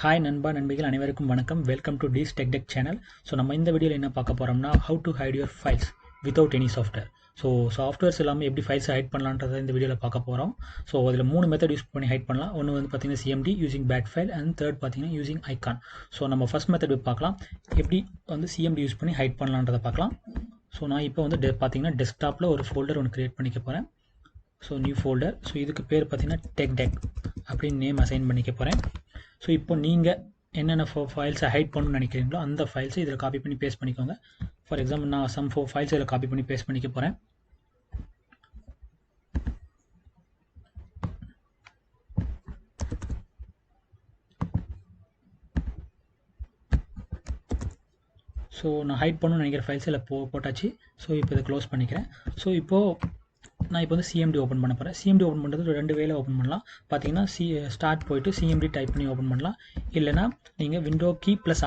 Hi நண்பா நண்பிகள் அனைவருக்கும் வணக்கம். Welcome to these tech tech channel. So நம்ம இந்த வீடியோவில் என்ன பார்க்க போகிறோம்னா how to hide your files without any software. So softwares எல்லாமே எப்படி ஃபைல்ஸை ஹைட் பண்ணலான்றதை இந்த வீடியோவில் பார்க்க போகிறோம். ஸோ அதில் 3 மெத்தட் யூஸ் பண்ணி ஹைட் பண்ணலாம். ஒன்று வந்து பார்த்தீங்கன்னா CMD using bat file and third பார்த்தீங்கன்னா யூசிங் ஐகான். ஸோ நம்ம ஃபர்ஸ்ட் மெத்தட் பார்க்கலாம், எப்படி வந்து சிஎம்டி யூஸ் பண்ணி ஹைட் பண்ணலான்றதை பார்க்கலாம். ஸோ நான் இப்போ வந்து பார்த்தீங்கன்னா டெஸ்க்டாப்பில் ஒரு ஃபோல்டர் ஒன்று க்ரியேட் பண்ணிக்க போகிறேன். So new folder. ஸோ இதுக்கு பேர் பார்த்தீங்கன்னா டெக் டெக் அப்படின்னு நேம் அசைன் பண்ணிக்க போகிறேன். ஸோ இப்போ நீங்கள் என்னென்ன ஃபைல்ஸை ஹைட் பண்ணணும்னு நினைக்கிறீங்களோ அந்த ஃபைல்ஸை இதில் காப்பி பண்ணி பேஸ்ட் பண்ணிக்கோங்க. ஃபார் எக்ஸாம்பிள் நான் சம் 4 ஃபைல்ஸ் இதில் காப்பி பண்ணி பேஸ்ட் பண்ணிக்க போகிறேன். ஸோ நான் ஹைட் பண்ணணும்னு நினைக்கிற ஃபைல்ஸ் இதில் போட்டாச்சு. ஸோ இப்போ இதை க்ளோஸ் பண்ணிக்கிறேன். ஸோ இப்போது நான் இப்போ வந்து சிஎம்டி ஓப்பன் பண்ண போகிறேன். சிஎம்டி ஓப்பன் பண்ணுறது 2 வேலை ஓப்பன் பண்ணலாம். பார்த்தீங்கன்னா ஸ்டார்ட் போய்ட்டு சிஎம்டி டைப் பண்ணி ஓப்பன் பண்ணலாம். இல்லைனா நீங்கள் விண்டோ கீ ப்ளஸ்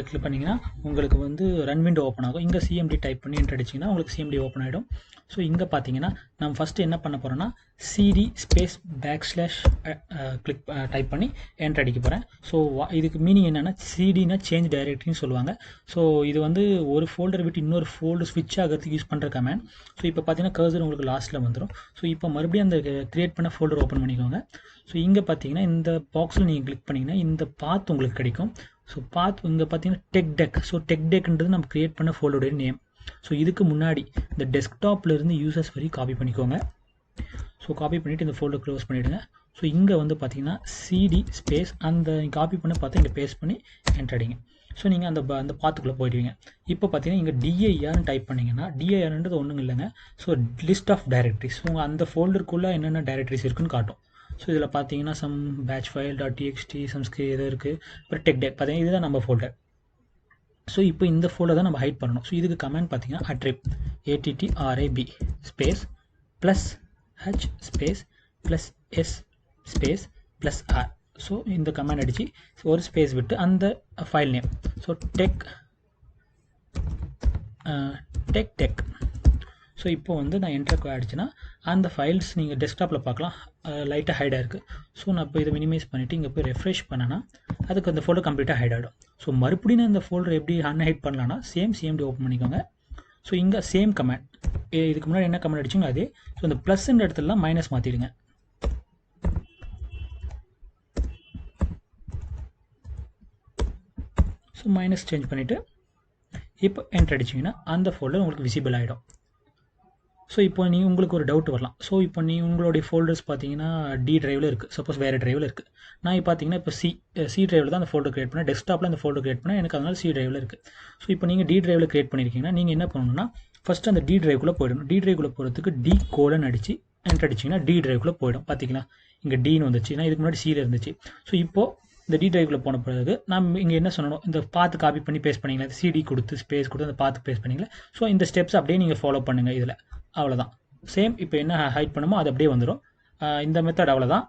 கிளிக் பண்ணிங்கன்னா உங்களுக்கு வந்து ரன் விண்டோ ஓப்பன் ஆகும். இங்கே சிஎம்டி டைப் பண்ணி என்டர் அடிச்சிங்கன்னா உங்களுக்கு சிஎம்டி ஓப்பன் ஆகிடும். ஸோ இங்கே பார்த்தீங்கன்னா நம்ம ஃபஸ்ட்டு என்ன பண்ண போகிறோன்னா CD space backslash click type பண்ணி என்டர் அடிக்க போகிறேன். ஸோ இதுக்கு மீனிங் என்னென்னா சிடினா சேஞ்ச் டைரக்டரின்னு சொல்லுவாங்க. ஸோ இது வந்து ஒரு ஃபோல்டர் விட்டு இன்னொரு ஃபோல்டர் ஸ்விட்ச் ஆகிறதுக்கு யூஸ் பண்ணுற கமெண்ட். ஸோ இப்போ பார்த்தீங்கன்னா கர்சர் உங்களுக்கு லாஸ்ட்டில் வந்துடும். ஸோ இப்போ மறுபடியும் அந்த கிரியேட் பண்ண ஃபோல்டர் ஓப்பன் பண்ணிக்கோங்க. ஸோ இங்கே பார்த்தீங்கன்னா இந்த பாக்ஸில் நீங்கள் கிளிக் பண்ணிங்கன்னா இந்த பாத் உங்களுக்கு கிடைக்கும். ஸோ பாத் இங்கே பார்த்தீங்கன்னா டெக் டெக். ஸோ டெக் டெக்ன்றது நம்ம கிரியேட் பண்ண ஃபோல்டருடைய நேம். ஸோ இதுக்கு முன்னாடி இந்த டெஸ்க்டாப்லேருந்து யூசர்ஸ் வரைக்கும் காப்பி பண்ணிக்கோங்க. ஸோ காப்பி பண்ணிவிட்டு இந்த ஃபோல்டர் க்ளோஸ் பண்ணிவிடுங்க. ஸோ இங்கே வந்து பார்த்தீங்கன்னா சிடி ஸ்பேஸ் அந்த காப்பி பண்ண பார்த்து இங்கே பேஸ்ட் பண்ணி என்டர் அடிங்க. ஸோ நீங்கள் அந்த பாத்துக்குள்ளே போயிடுவீங்க. இப்போ பார்த்தீங்கன்னா இங்கே டிஐஆர்னு டைப் பண்ணிங்கன்னா டிஐஆர்ன்றது ஒன்றும் இல்லைங்க. So list of directories. So அந்த ஃபோல்டருக்குள்ளே என்னென்ன டைரக்டரிஸ் இருக்குன்னு காட்டும். ஸோ இதில் பார்த்தீங்கன்னா சம் பேட்ச் ஃபைல் .txt சம்ஸ்கி எது இருக்குது. அப்புறம் டெக் டெக் பார்த்தீங்கன்னா இதுதான் நம்ம ஃபோல்டர். ஸோ இப்போ இந்த ஃபோல்டர் தான் நம்ம ஹைட் பண்ணணும். ஸோ இதுக்கு கமெண்ட் பார்த்தீங்கன்னா attrib attrib space plus h space plus s space plus r. So இந்த கமெண்ட் அடித்து ஒரு ஸ்பேஸ் விட்டு அந்த file name so tech tech. So இப்போ வந்து நான் என்டர் அடிச்சுன்னா அந்த ஃபைல்ஸ் நீங்கள் டெஸ்க்டாப்பில் பார்க்கலாம் லைட்டாக ஹைடாக இருக்குது. ஸோ நான் இப்போ இதை மினிமைஸ் பண்ணிவிட்டு இங்கே போய் ரெஃப்ரெஷ் பண்ணேன்னா அதுக்கு அந்த ஃபோல்டர் கம்ப்ளீட்டாக ஹைட் ஆகிடும். ஸோ மறுபடியும் அந்த ஃபோல்டர் எப்படி அன்ஹைட் பண்ணலான்னா சேம் சிஎம்டி ஓப்பன் பண்ணிக்கோங்க. ஸோ இங்கே சேம் கமெண்ட் இதுக்கு முன்னாடி என்ன கமெண்ட் அடிச்சிங்க அதே. ஸோ இந்த ப்ளஸ்ன்ற இடத்துலலாம் மைனஸ் மாற்றிடுங்க. ஸோ மைனஸ் சேஞ்ச் பண்ணிவிட்டு இப்போ என்டர் அடிச்சிங்கன்னா அந்த ஃபோல்டர் உங்களுக்கு விசிபிள் ஆகிடும். ஸோ இப்போ உங்களுக்கு ஒரு டவுட் வரலாம். ஸோ இப்போ உங்களுடைய ஃபோல்டர்ஸ் பார்த்தீங்கன்னா டி டிரைவில் இருக்குது, சப்போஸ் வேறு டிரைவில் இருக்குது. நான் பார்த்தீங்கன்னா இப்போ சி டிரைவில் தான் அந்த ஃபோல்டர் கிரியேட் பண்ணேன். டெஸ்க்டாப்பில் அந்த ஃபோல்டர் கிரியேட் பண்ணேன், எனக்கு அதனால் சி டிரைவில் இருக்குது. ஸோ இப்போ நீங்கள் டி டிரைவில் கிரியேட் பண்ணியிருக்கீங்கன்னா நீங்கள் என்ன பண்ணணும்னா ஃபஸ்ட்டு அந்த டி டிரைவ்க்குள்ளே போயிடணும். டி டிரைவ்க்குள்ளே போகிறதுக்கு டி கோலன் அடித்து என்டர் அடிச்சிங்கன்னா டி டிரைவ்க்குள்ளே போயிடும். பார்த்தீங்களா இங்கே டின்னு வந்துச்சு, நான் இதுக்கு முன்னாடி சியில் இருந்துச்சு. ஸோ இப்போது இந்த டி டிரைவ்க்குள்ளே போன பிறகு நம்ம இங்கே என்ன சொல்லணும், இந்த பாத்து காப்பி பண்ணி பேஸ்ட் பண்ணிங்களா, சிடி கொடுத்து ஸ்பேஸ் கொடுத்து அந்த பாத்து பேஸ்ட் பண்ணிங்களா. ஸோ இந்த ஸ்டெப்ஸ் அப்படியே நீங்கள் ஃபாலோ பண்ணுங்கள். இதில் அவ்வளோதான் சேம். இப்போ என்ன ஹைட் பண்ணுமோ அது அப்படியே வந்துடும். இந்த மெத்தட் அவ்வளோதான்.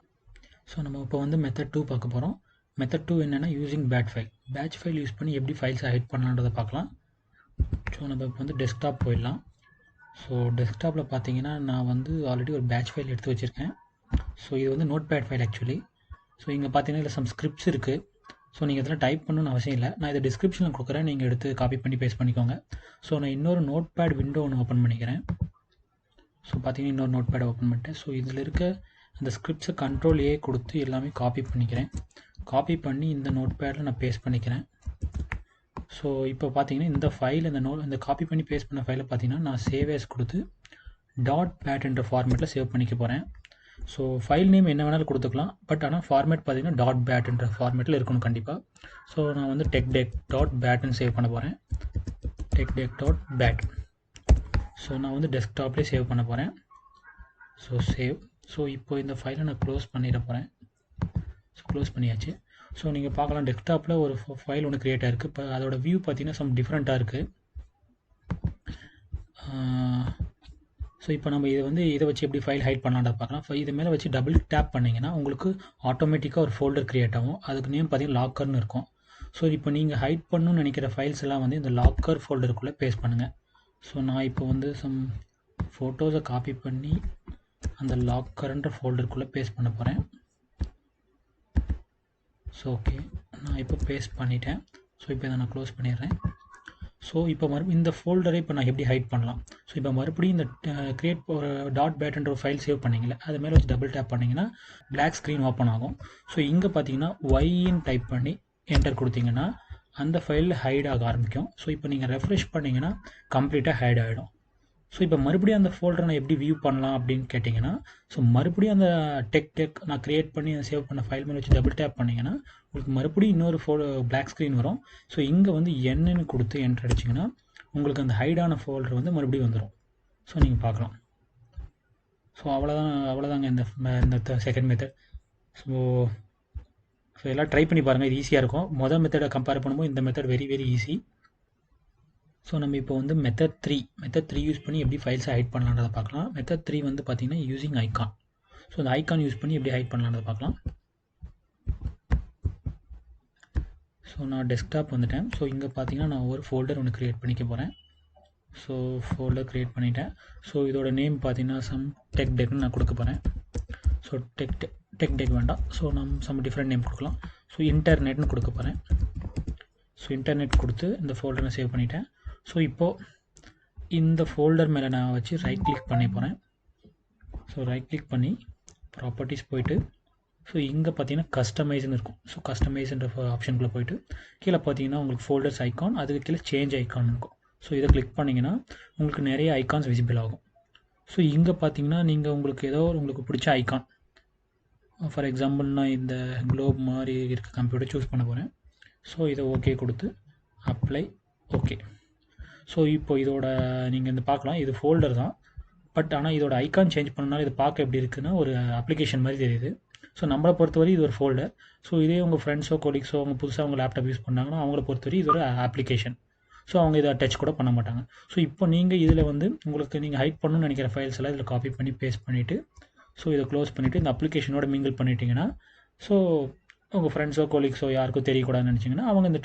ஸோ நம்ம இப்போ வந்து மெத்தட் 2 பார்க்க போகிறோம். மெத்தட் 2 என்னென்னா யூசிங் பேட்ச் ஃபைல் யூஸ் பண்ணி எப்படி ஃபைல்ஸை ஹைட் பண்ணலான்றதை பார்க்கலாம். ஸோ நம்ம இப்போ வந்து டெஸ்க்டாப் போயிடலாம். ஸோ டெஸ்க்டாப்பில் பார்த்தீங்கன்னா நான் வந்து ஆல்ரெடி ஒரு பேட்ச் ஃபைல் எடுத்து வச்சுருக்கேன். ஸோ இது வந்து notepad file actually. So இங்கே பார்த்தீங்கன்னா இதில் சம் ஸ்கிரிப்ட்ஸ் இருக்குது. ஸோ நீங்கள் இதெல்லாம் டைப் பண்ணணும்னு அவசியம் இல்லை, நான் இதை டிஸ்கிரிப்ஷனில் கொடுக்குறேன், நீங்கள் எடுத்து காப்பி பண்ணி பேஸ்ட் பண்ணிக்கோங்க. ஸோ நான் இன்னொரு நோட் பேட் விண்டோ ஒன்று ஓப்பன் பண்ணிக்கிறேன். ஸோ பார்த்தீங்கன்னா இன்னொரு நோட் பேட் ஓப்பன் பண்ணிட்டேன். ஸோ இதில் இருக்க அந்த ஸ்கிரிப்ட்ஸை கண்ட்ரோல் ஏ கொடுத்து எல்லாமே காப்பி பண்ணிக்கிறேன். காப்பி பண்ணி இந்த நோட் பேடில் நான் பேஸ்ட் பண்ணிக்கிறேன். ஸோ இப்போ பார்த்தீங்கன்னா இந்த ஃபைல் இந்த காப்பி பண்ணி பேஸ்ட் பண்ண ஃபைலை பார்த்தீங்கன்னா நான் சேவ் as கொடுத்து .bat என்ற ஃபார்மேட்டில் சேவ் பண்ணிக்க போகிறேன். ஸோ ஃபைல் நேம் என்ன வேணாலும் கொடுத்துக்கலாம், பட் ஆனால் ஃபார்மேட் பார்த்தீங்கன்னா .bat என்ற ஃபார்மேட்டில் இருக்கணும் கண்டிப்பாக. ஸோ நான் வந்து techdeck.batன்னு சேவ் பண்ண போகிறேன். techdeck.bat. ஸோ நான் வந்து டெஸ்க்டாப்லேயே சேவ் பண்ண போகிறேன். So save. ஸோ இப்போ இந்த ஃபைலை நான் க்ளோஸ் பண்ணிட போகிறேன். ஸோ க்ளோஸ் பண்ணியாச்சு. ஸோ நீங்கள் பார்க்கலாம் டெஸ்க்டாப்பில் ஒரு ஃபைல் ஒன்று க்ரியேட் ஆகிருக்கு. இப்போ அதோட வியூ பார்த்தீங்கன்னா சம் டிஃப்ரெண்ட்டாக இருக்குது. ஸோ இப்போ நம்ம இதை வச்சு எப்படி ஃபைல் ஹைட் பண்ணலான்னு பார்க்கலாம். இதை மேலே வச்சு டபுள் டேப் பண்ணிங்கன்னா உங்களுக்கு ஆட்டோமேட்டிக்காக ஒரு ஃபோல்டர் க்ரியேட் ஆகும். அதுக்கு நேம் பார்த்தீங்கன்னா லாக்கர்னு இருக்கும். ஸோ இப்போ நீங்கள் ஹைட் பண்ணணும்னு நினைக்கிற ஃபைல்ஸ் எல்லாம் வந்து இந்த லாக்கர் ஃபோல்டருக்குள்ளே பேஸ்ட் பண்ணுங்கள். ஸோ நான் இப்போ வந்து சம் ஃபோட்டோஸை காப்பி பண்ணி அந்த லாக்கர்ன்ற ஃபோல்டருக்குள்ளே பேஸ்ட் பண்ண போகிறேன். ஸோ ஓகே நான் இப்போ பேஸ்ட் பண்ணிட்டேன். ஸோ இப்போ இதை நான் க்ளோஸ் பண்ணிடுறேன். ஸோ இப்போ இந்த ஃபோல்டரை இப்போ நான் எப்படி ஹைட் பண்ணலாம்? ஸோ இப்போ மறுபடியும் இந்த கிரியேட் ஒரு .batன்ற ஒரு ஃபைல் சேவ் பண்ணிங்களே, அது மேலே வச்சு டபுள் டேப் பண்ணிங்கன்னா பிளாக் ஸ்க்ரீன் ஓப்பன் ஆகும். ஸோ இங்கே பார்த்தீங்கன்னா ஒய்ன்னு டைப் பண்ணி என்டர் கொடுத்தீங்கன்னா அந்த ஃபைலில் ஹைட் ஆக ஆரம்பிக்கும். ஸோ இப்போ நீங்கள் ரெஃப்ரெஷ் பண்ணிங்கன்னா கம்ப்ளீட்டாக ஹைட் ஆகிடும். ஸோ இப்போ மறுபடியும் அந்த ஃபோல்டரை நான் எப்படி வியூ பண்ணலாம் அப்படின்னு கேட்டிங்கன்னா, ஸோ மறுபடியும் அந்த டெக் நான் க்ரியேட் பண்ணி சேவ் பண்ண ஃபைல் மேலே வச்சு டபுள் டேப் பண்ணிங்கன்னா உங்களுக்கு மறுபடியும் இன்னொரு பிளாக் ஸ்க்ரீன் வரும். ஸோ இங்கே வந்து என்னன்னு கொடுத்து என்டர் அடிச்சிங்கன்னா உங்களுக்கு அந்த ஹைடான ஃபோல்டர் வந்து மறுபடியும் வந்துடும். ஸோ நீங்கள் பார்க்கலாம். ஸோ அவ்வளோதாங்க இந்த செகண்ட் மெத்தட். ஸோ எல்லாம் ட்ரை பண்ணி பாருங்கள், இது ஈஸியாக இருக்கும். மொதல் மெத்தடை கம்பேர் பண்ணும்போது இந்த method very very easy. So நம்ம இப்போ வந்து மெத்தட் த்ரீ யூஸ் பண்ணி எப்படி ஃபைல்ஸை ஹைட் பண்ணலான்றதை பார்க்கலாம். மெத்தட் 3 வந்து பார்த்தீங்கன்னா யூஸிங் ஐகான். ஸோ அந்த ஐகான் யூஸ் பண்ணி எப்படி ஹைட் பண்ணலான்றதை பார்க்கலாம். ஸோ நான் டெஸ்க்டாப் வந்துட்டேன். ஸோ இங்கே பார்த்தீங்கன்னா நான் ஒரு ஃபோல்டர் ஒன்று க்ரியேட் பண்ணிக்க போகிறேன். ஸோ ஃபோல்டர் க்ரியேட் பண்ணிட்டேன். ஸோ இதோட நேம் பார்த்தீங்கன்னா சம் டெக்னு நான் கொடுக்க போகிறேன். ஸோ டெக் வேண்டாம். ஸோ நம்ம சம் டிஃப்ரெண்ட் நேம் கொடுக்கலாம். ஸோ இன்டர்நெட்னு கொடுக்க போகிறேன். ஸோ இன்டர்நெட் கொடுத்து இந்த ஃபோல்டரை சேவ் பண்ணிட்டேன். ஸோ இப்போது இந்த ஃபோல்டர் மேலே நான் வச்சு ரைட் கிளிக் பண்ணி போகிறேன். ஸோ ரைட் கிளிக் பண்ணி ப்ராப்பர்ட்டிஸ் போயிட்டு ஸோ இங்கே பார்த்தீங்கன்னா கஸ்டமைஸ்னு இருக்கும். ஸோ கஸ்டமைஸ்ன்ற ஆப்ஷனுக்குள்ளே போயிட்டு கீழே பார்த்தீங்கன்னா உங்களுக்கு ஃபோல்டர்ஸ் ஐக்கான், அதுக்கு கீழே சேஞ்ச் ஐக்கான் இருக்கும். ஸோ இதை கிளிக் பண்ணிங்கன்னா உங்களுக்கு நிறைய ஐக்கான்ஸ் விசிபிள் ஆகும். ஸோ இங்கே பார்த்தீங்கன்னா நீங்கள் உங்களுக்கு பிடிச்ச ஐக்கான், ஃபார் எக்ஸாம்பிள் நான் இந்த குளோப் மாதிரி இருக்க கம்ப்யூட்டர் சூஸ் பண்ண போகிறேன். ஸோ இதை ஓகே கொடுத்து அப்ளை ஓகே. ஸோ இப்போ இதோட நீங்கள் இந்த பார்க்கலாம், இது ஃபோல்டர் தான். பட் ஆனால் இதோட ஐக்கான் சேஞ்ச் பண்ணனால இது பார்க்க எப்படி இருக்குன்னா ஒரு அப்ளிகேஷன் மாதிரி தெரியுது. ஸோ நம்மளை பொறுத்தவரை இது ஒரு ஃபோல்டர். ஸோ இதே உங்கள் ஃப்ரெண்ட்ஸோ கொலீக்ஸோ அவங்க புதுசாக அவங்க லேப்டாப் யூஸ் பண்ணாங்கன்னா அவங்கள பொறுத்தவரை இது ஒரு அப்ளிகேஷன். ஸோ அவங்க இதை டச் கூட பண்ண மாட்டாங்க. ஸோ இப்போ நீங்கள் இதில் வந்து உங்களுக்கு நீங்கள் ஹைட் பண்ணணும்னு நினைக்கிற ஃபைல்ஸ் எல்லாம் இதில் காப்பி பண்ணி பேஸ்ட் பண்ணிவிட்டு ஸோ இதை க்ளோஸ் பண்ணிவிட்டு இந்த அப்ளிகேஷனோட மிங்கிள் பண்ணிட்டீங்கன்னா ஸோ உங்கள் ஃப்ரெண்ட்ஸோ கொலீக்ஸோ யாருக்கும் தெரியக்கூடாதுன்னு நினச்சிங்கன்னா அவங்க இந்த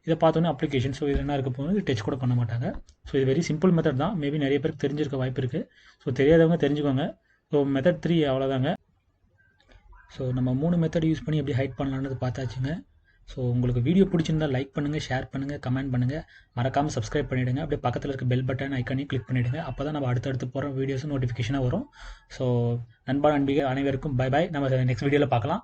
இதை பார்த்தோன்னே அப்ளிகேஷன் ஸோ இது என்ன இருக்க போகுது டச் கூட பண்ண மாட்டாங்க. ஸோ இது வெரி சிம்பிள் மெத்தட் தான். மேபி நிறைய பேருக்கு தெரிஞ்சிருக்க வாய்ப்பு இருக்குது. ஸோ தெரியாதவங்க தெரிஞ்சுக்கோங்க. ஸோ மெத்தட் 3 அவ்வளோதாங்க. ஸோ நம்ம 3 மெத்தட் யூஸ் பண்ணி எப்படி ஹைட் பண்ணலான்றது பார்த்தாச்சுங்க. ஸோ உங்களுக்கு வீடியோ பிடிச்சிருந்தால் லைக் பண்ணுங்கள், ஷேர் பண்ணுங்கள், கமெண்ட் பண்ணுங்கள், மறக்காமல் சப்ஸ்கிரைப் பண்ணிவிடுங்க. அப்படியே பக்கத்தில் இருக்க பெல் பட்டன் ஐக்கானையும் கிளிக் பண்ணிவிடுங்க. அப்போ தான் நம்ம அடுத்தடுத்து போகிற வீடியோஸும் நோட்டிஃபிகேஷனாக வரும். ஸோ நண்பா நண்பிகள் அனைவருக்கும் பை பாய். நம்ம நெக்ஸ்ட் வீடியோவில் பார்க்கலாம்.